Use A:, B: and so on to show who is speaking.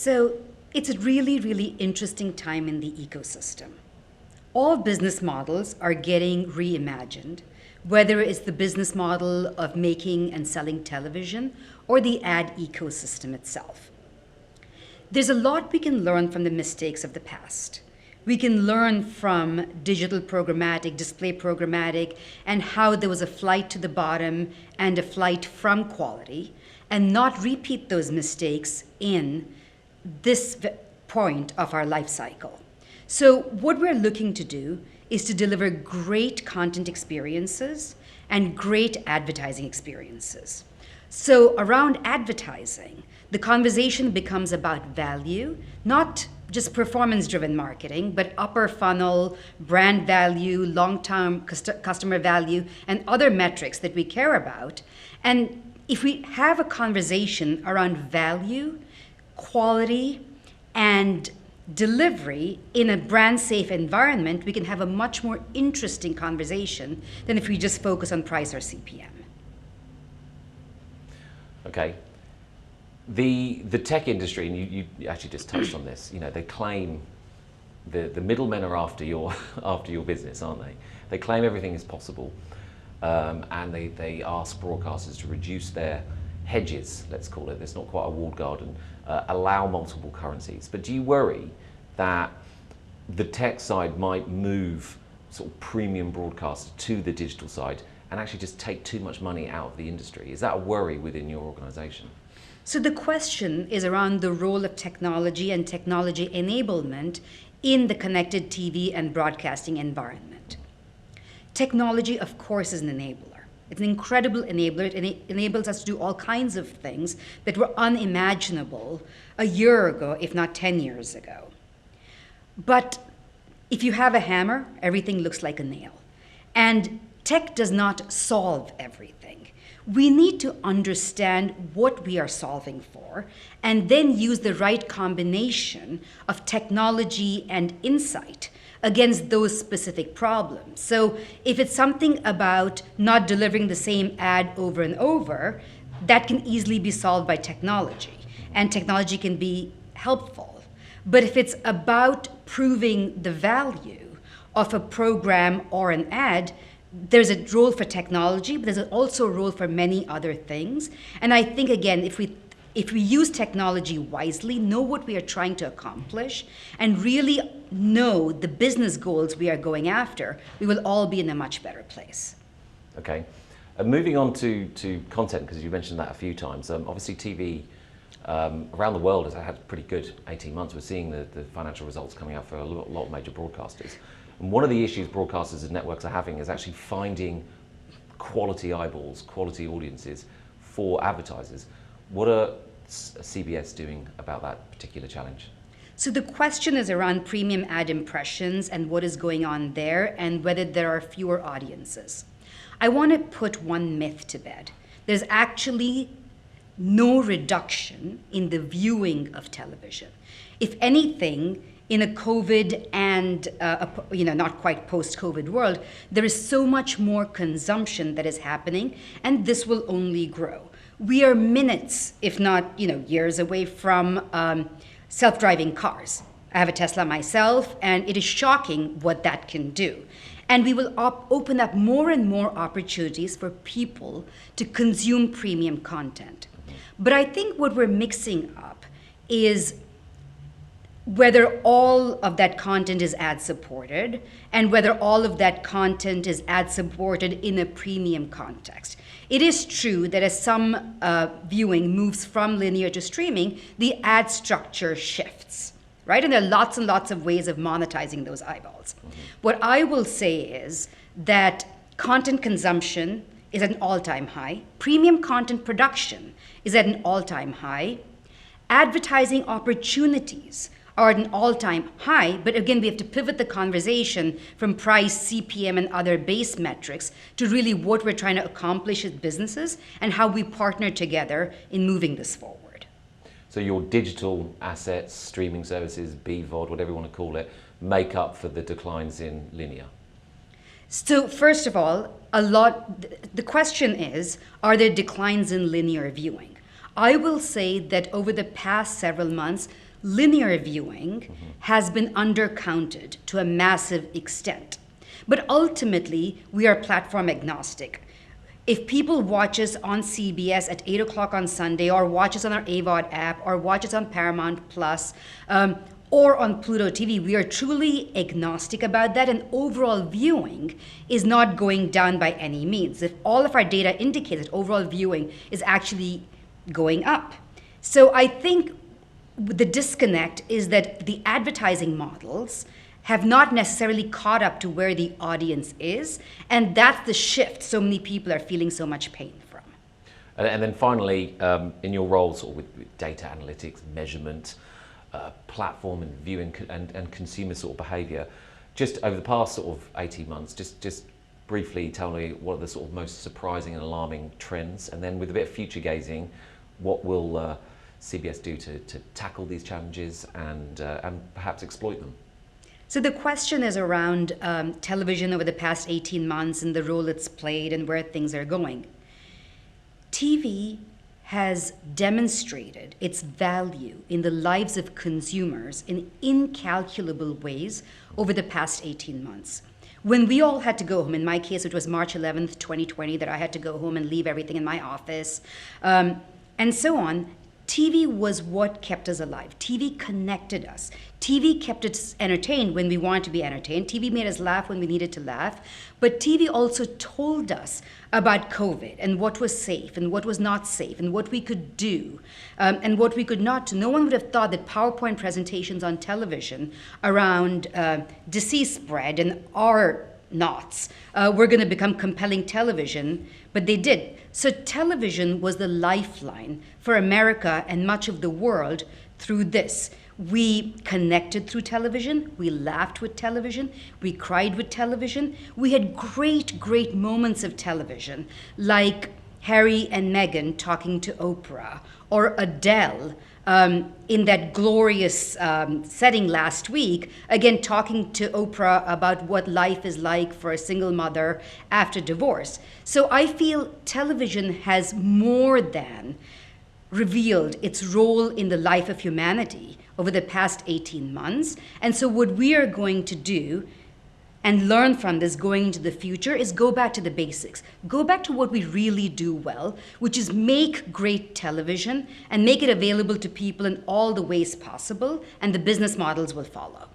A: So it's a really, really interesting time in the ecosystem. All business models are getting reimagined, whether it's the business model of making and selling television or the ad ecosystem itself. There's a lot we can learn from the mistakes of the past. We can learn from digital programmatic, display programmatic, and how there was a flight to the bottom and a flight from quality, and not repeat those mistakes in this point of our life cycle. So what we're looking to do is to deliver great content experiences and great advertising experiences. So around advertising, the conversation becomes about value, not just performance-driven marketing, but upper funnel, brand value, long-term customer value, and other metrics that we care about. And if we have a conversation around value, quality, and delivery in a brand-safe environment, we can have a much more interesting conversation than if we just focus on price or CPM.
B: Okay. The tech industry, and you actually just touched on this, they claim the middlemen are after your business, aren't they? They claim everything is possible, and they ask broadcasters to reduce their hedges, let's call it. It's not quite a walled garden, allow multiple currencies. But do you worry that the tech side might move sort of premium broadcasters to the digital side and actually just take too much money out of the industry? Is that a worry within your organization?
A: So the question is around the role of technology and technology enablement in the connected TV and broadcasting environment. Technology, of course, is an enabler. It's an incredible enabler. It enables us to do all kinds of things that were unimaginable a year ago, if not 10 years ago. But if you have a hammer, everything looks like a nail. And tech does not solve everything. We need to understand what we are solving for and then use the right combination of technology and insight against those specific problems. So if it's something about not delivering the same ad over and over, that can easily be solved by technology, and technology can be helpful. But if it's about proving the value of a program or an ad, there's a role for technology, but there's also a role for many other things. And I think, again, if we use technology wisely, know what we are trying to accomplish, and really know the business goals we are going after, we will all be in a much better place.
B: Okay. Moving on to content, because you mentioned that a few times. Obviously, TV around the world has had a pretty good 18 months. We're seeing the financial results coming out for a lot of major broadcasters. And one of the issues broadcasters and networks are having is actually finding quality eyeballs, quality audiences for advertisers. What are CBS doing about that particular challenge?
A: So the question is around premium ad impressions and what is going on there and whether there are fewer audiences. I want to put one myth to bed. There's actually no reduction in the viewing of television. If anything, in a COVID and not quite post-COVID world, there is so much more consumption that is happening, and this will only grow. We are minutes, if not years away from self-driving cars. I have a Tesla myself, and it is shocking what that can do. And we will open up more and more opportunities for people to consume premium content. But I think what we're mixing up is whether all of that content is ad-supported and whether all of that content is ad-supported in a premium context. It is true that as some viewing moves from linear to streaming, the ad structure shifts, right? And there are lots and lots of ways of monetizing those eyeballs. What I will say is that content consumption is at an all-time high. Premium content production is at an all-time high. Advertising opportunities are at an all-time high, but again, we have to pivot the conversation from price, CPM, and other base metrics to really what we're trying to accomplish as businesses and how we partner together in moving this forward.
B: So your digital assets, streaming services, BVOD, whatever you want to call it, make up for the declines in linear?
A: So first of all, the question is, are there declines in linear viewing? I will say that over the past several months, linear viewing has been undercounted to a massive extent. But ultimately, we are platform agnostic. If people watch us on CBS at 8 o'clock on Sunday, or watch us on our AVOD app, or watch us on Paramount Plus, or on Pluto TV, we are truly agnostic about that, and overall viewing is not going down by any means. If all of our data indicates that overall viewing is actually going up. So I think the disconnect is that the advertising models have not necessarily caught up to where the audience is, and that's the shift so many people are feeling so much pain from.
B: And then finally, in your role sort of with data analytics, measurement, platform and viewing and consumer sort of behaviour, just over the past sort of 18 months, just briefly tell me what are the sort of most surprising and alarming trends, and then with a bit of future gazing, what will CBS do to tackle these challenges and perhaps exploit them?
A: So the question is around television over the past 18 months and the role it's played and where things are going. TV has demonstrated its value in the lives of consumers in incalculable ways over the past 18 months. When we all had to go home, in my case, it was March 11th, 2020, that I had to go home and leave everything in my office, and so on, TV was what kept us alive. TV connected us. TV kept us entertained when we wanted to be entertained. TV made us laugh when we needed to laugh. But TV also told us about COVID and what was safe and what was not safe and what we could do and what we could not do. No one would have thought that PowerPoint presentations on television around disease spread and R knots were going to become compelling television, but they did. So television was the lifeline for America and much of the world through this. We connected through television, we laughed with television, we cried with television. We had great, great moments of television, like Harry and Meghan talking to Oprah, or Adele in that glorious setting last week, again talking to Oprah about what life is like for a single mother after divorce. So I feel television has more than revealed its role in the life of humanity over the past 18 months. And so what we are going to do and learn from this going into the future is go back to the basics. Go back to what we really do well, which is make great television and make it available to people in all the ways possible, and the business models will follow.